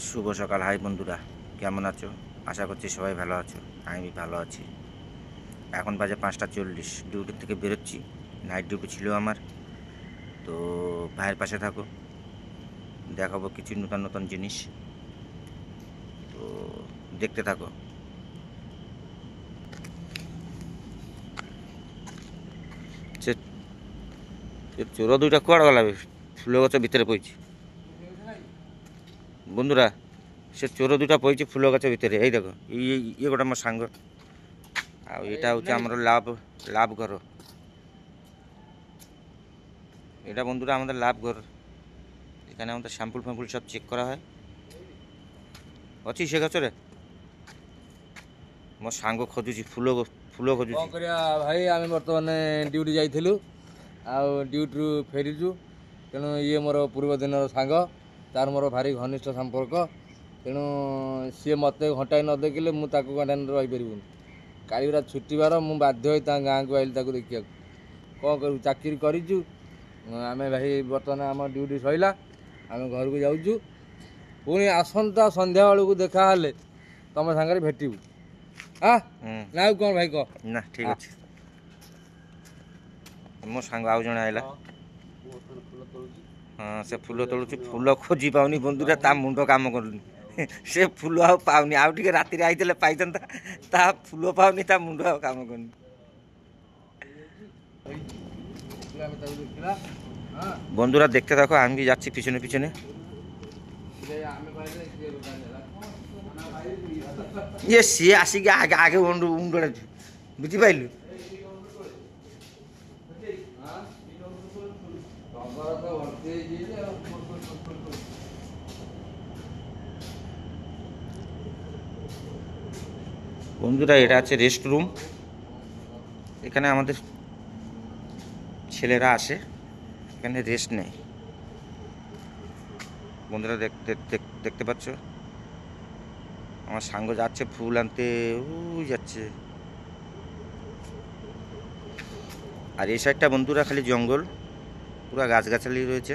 শুভ সকাল। হাই বন্ধুরা, কেমন আছো? আশা করছি সবাই ভালো আছো। আমি ভালো আছি। এখন বাজে 5টা 40, ডিউটি থেকে বেরোচ্ছি। নাইট ডিউটি ছিল আমার। তো ভাইয়ের পাশে থাকো, দেখাবো কিছু নতুন নতুন জিনিস। তো দেখতে থাকো। সে চোর দুইটা কুয়াড় গলাবে, ফুল গাছের ভিতরে পড়ছি বন্ধুরা। সে চোর দুইটা পড়ছে ফুল গাছের ভিতরে। এই দেখো, ইয়ে গোটা আমার সাঙ্গ। আর এটা হচ্ছে আমার লাভ ঘর। এটা বন্ধুরা আমাদের লাভ ঘর। এখানে আমাদের শ্যাম্পুল ফ্যাম্পুল সব চেক করা হয়। ଅଛି ସେ ଗଛରେ ମୋ ସାଙ୍ଗ ଖୋଜୁଛି, ଫୁଲ ଖୋଜୁଛି। କ'ଣ କରିବା ଭାଇ, ଆମେ ବର୍ତ୍ତମାନ ଡ୍ୟୁଟି ଯାଇଥିଲୁ, ଆଉ ଡ୍ୟୁଟିରୁ ଫେରିଛୁ। ତେଣୁ ଇଏ ମୋର ପୂର୍ବ ଦିନର ସାଙ୍ଗ, ତାର ମୋର ଭାରି ଘନିଷ୍ଠ ସମ୍ପର୍କ। ତେଣୁ ସିଏ ମୋତେ ଘଣ୍ଟାଏ ନ ଦେଖିଲେ ମୁଁ ତାକୁ ଘଣ୍ଟାଏ ରହିପାରିବୁନି। କାଲି ପୁରା ଛୁଟିବାର, ମୁଁ ବାଧ୍ୟ ହୋଇ ତା ଗାଁକୁ ଆଇଲି ତାକୁ ଦେଖିବାକୁ। କ'ଣ କରିବୁ, ଚାକିରି କରିଛୁ ଆମେ ଭାଇ। ବର୍ତ୍ତମାନ ଆମ ଡ୍ୟୁଟି ସରିଲା, ଆମେ ଘରକୁ ଯାଉଛୁ। ପୁଣି ଆସନ୍ତା ସନ୍ଧ୍ୟାବେଳକୁ ଦେଖାହେଲେ ତମ ସାଙ୍ଗରେ ଭେଟିବୁ। ନା ଆଉ କ'ଣ ଭାଇ କହ? ନା ଠିକ୍ ଅଛି। ମୋ ସାଙ୍ଗ ଆଉ ଜଣେ ଆଇଲା। ହଁ, ସେ ଫୁଲ ତୋଳୁଛି। ଫୁଲ ଖୋଜି ପାଉନି ବନ୍ଧୁରା, ତା ମୁଣ୍ଡ କାମ କରୁନି। ସେ ଫୁଲ ଆଉ ପାଉନି। ଆଉ ଟିକେ ରାତିରେ ଆଇଥିଲେ ପାଇଥାନ୍ତା। ତା ଫୁଲ ପାଉନି, ତା ମୁଣ୍ଡ ଆଉ କାମ କରୁନି। বন্ধুরা দেখতে থাকো, আমি যাচ্ছি পিছনে পিছনে। ইয়ে সিଏ ଆସିକି ଆগে ଆগে ଉଣ୍ଡୁଛି, ବୁଝିପାରିଲୁ? বন্ধুরা এটা আছে রেস্ট রুম। এখানে আমাদের ছেলেরা আসে, এখানে রেস্ট নেয়। বন্ধুরা দেখতে পাচ্ছ, আমার সাঙ্গ যাচ্ছে ফুল আনতে। ওই যাচ্ছে। আর এই সাইডটা বন্ধুরা খালি জঙ্গল, পুরো গাছগাছালি রয়েছে,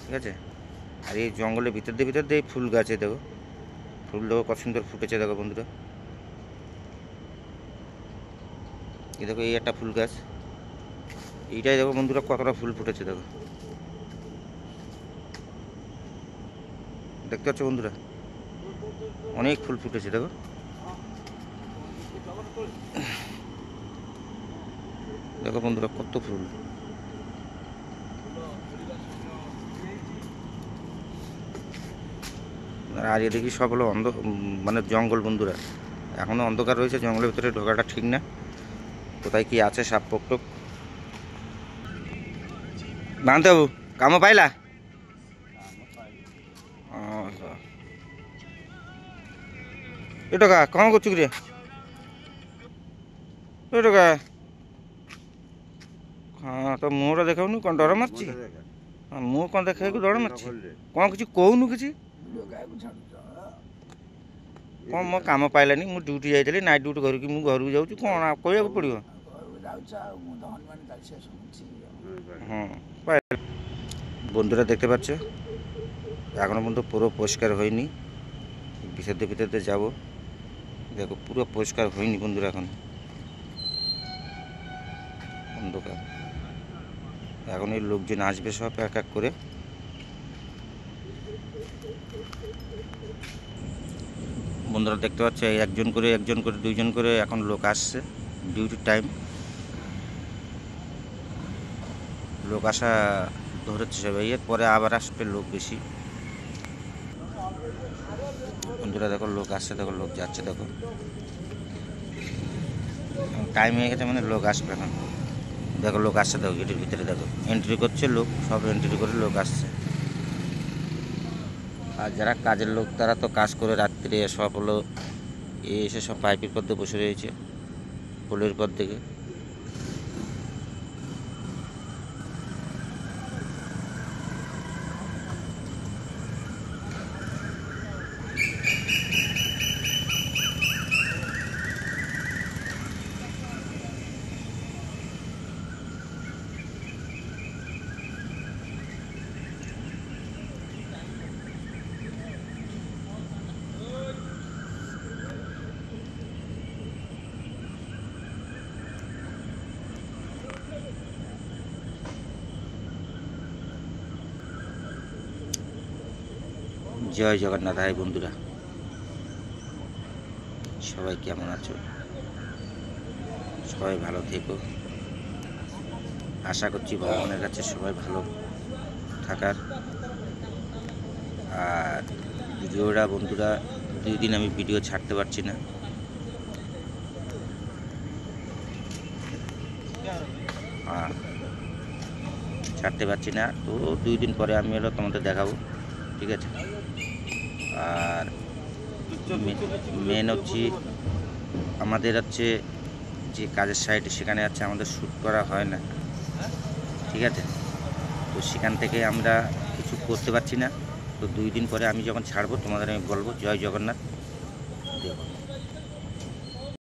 ঠিক আছে। আর এই জঙ্গলের ভিতর দিয়ে ফুল গাছে দেখো, ফুল দেখো কত সুন্দর ফুটেছে দেখো বন্ধুরা। এই দেখো, এই একটা ফুল গাছ, এইটাই দেখো বন্ধুরা কতটা ফুল ফুটেছে দেখো। দেখতে পাচ্ছ বন্ধুরা, অনেক ফুল ফুটেছে দেখো। দেখো বন্ধুরা কত ফুল। আর এদিকে সব হলো মানে জঙ্গল বন্ধুরা, এখনো অন্ধকার রয়েছে। জঙ্গলের ভিতরে ঢোকাটা ঠিক না, কোথায় কি আছে সাপ পোকটোক। ବାନ୍ଧି ବାବୁ କାମ ପାଇଲା? ଏ ଟୋକା କ'ଣ କରୁଛୁ କିରେ? ଏ ଟୋକା, ହଁ ତ ମୁହଁଟା ଦେଖାଉନୁ, କ'ଣ ଡର ମାରୁଛି? ହଁ, ମୁଁ କ'ଣ ଦେଖେଇବାକୁ ଡର ମାରୁଛି? କ'ଣ କିଛି କହୁନୁ କିଛି? କ'ଣ ମୋ କାମ ପାଇଲାନି, ମୁଁ ଡ୍ୟୁଟି ଯାଇଥିଲି, ନାଇଟ୍ ଡ୍ୟୁଟି କରିକି ମୁଁ ଘରକୁ ଯାଉଛି, କ'ଣ କହିବାକୁ ପଡ଼ିବ? হ্যাঁ, বন্ধুরা দেখতে পাচ্ছ, এখনো পর্যন্ত পুরো পরিষ্কার হয়নি। ভিতরে যাব, দেখো পুরো পরিষ্কার হয়নি বন্ধুরা, এখন অন্ধকার। এখন এই লোকজন আসবে সব এক এক করে। বন্ধুরা দেখতে পাচ্ছ, একজন করে দুইজন করে এখন লোক আসছে। ডিউটির টাইম, লোক আসা ধরেছে সবাই। পরে আবার আসবে লোক বেশি। বন্ধুরা দেখো লোক আসছে, দেখো লোক যাচ্ছে, দেখো টাইম হয়ে গেছে, মানে লোক আসবে এখন। দেখো লোক আসছে, দেখো গেটের ভিতরে দেখো এন্ট্রি করছে লোক, সব এন্ট্রি করে লোক আসছে। আর যারা কাজের লোক তারা তো কাজ করে রাত্রে সব হলো এসে সব পাইপের পর দিয়ে বসে রয়েছে, পোলের পর থেকে। জয় জগন্নাথ। হাই বন্ধুরা, সবাই কেমন আছো? সবাই ভালো থেকো। আশা করছি ভগবানের কাছে সবাই ভালো থাকার। আর ভিডিওটা বন্ধুরা 2 দিন আমি ভিডিও ছাড়তে পারছি না। ছাড়তে পারছি না, তো 2 দিন পরে আমি হলো তোমাদের দেখাবো, ঠিক আছে? আর মেন হচ্ছে আমাদের হচ্ছে যে কাজের সাইটে, সেখানে হচ্ছে আমাদের শ্যুট করা হয় না, ঠিক আছে? তো সেখান থেকে আমরা কিছু করতে পারছি না। তো 2 দিন পরে আমি যখন ছাড়বো তোমাদের আমি বলবো। জয় জগন্নাথ। দেখো।